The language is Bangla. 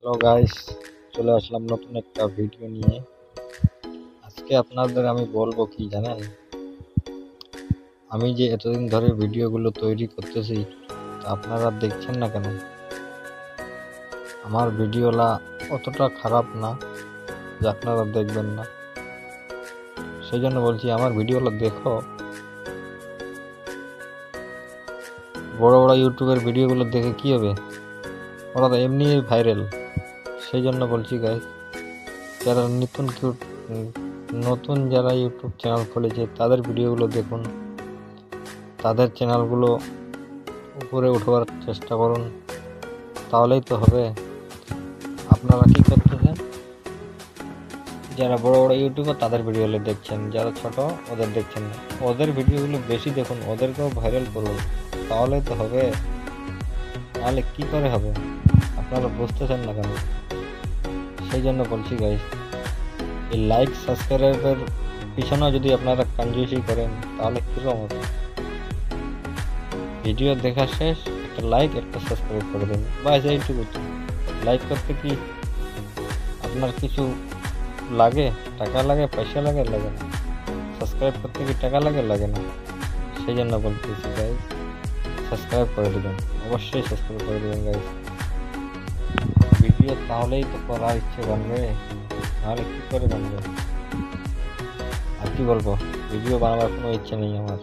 হ্যালো গাইস, চলে আসলাম নতুন একটা ভিডিও নিয়ে। আজকে আপনাদের আমি বলবো কি জানেন, আমি যে এতদিন ধরে ভিডিওগুলো তৈরি করতেছি তা আপনারা দেখছেন না কেন? আমার ভিডিওলা অতটা খারাপ না যে আপনারা দেখবেন না। সেই জন্য বলছি আমার ভিডিওগুলো দেখো। বড় বড় ইউটিউবের ভিডিওগুলো দেখে কি হবে? ওরা তো এমনিই ভাইরাল। সেই জন্য বলছি গাইস, যারা নতুন যারা ইউটিউব চ্যানেল খুলেছে তাদের ভিডিওগুলো দেখুন, তাদের চ্যানেলগুলো উপরে উঠবার চেষ্টা করুন, তাহলেই তো হবে। আপনারা কি করতেছেন? যারা বড় বড় ইউটিউবার তাদের ভিডিওগুলো দেখছেন, যারা ছোট ওদের দেখছেন না। ওদের ভিডিওগুলো বেশি দেখুন, ওদেরকেও ভাইরাল করুন, তাহলেই তো হবে। নাহলে কি করে হবে? আপনারা বুঝতেছেন না কেন? সেই জন্য বলছি গাইস, এই লাইক সাবস্ক্রাইবের পিছনেও যদি আপনারা কঞ্জুসি করেন তাহলে কীরকম হবে? ভিডিও দেখা শেষ, একটা লাইক একটা সাবস্ক্রাইব করে দেবেন, বাস এইটুকু। লাইক করতে কি আপনার কিছু লাগে? টাকা লাগে, পয়সা লাগে? লাগে না। সাবস্ক্রাইব করতে কি টাকা লাগে? লাগে না। সেই জন্য বলতেছি গাইজ, সাবস্ক্রাইব করে দেবেন, অবশ্যই সাবস্ক্রাইব করে দেবেন গাইজ। ভিডিও তাহলেই তো করার ইচ্ছে বানবে, নাহলে কি করে বানবে? আর কি বলবো, ভিডিও বানাবার কোনো ইচ্ছে নেই আমার।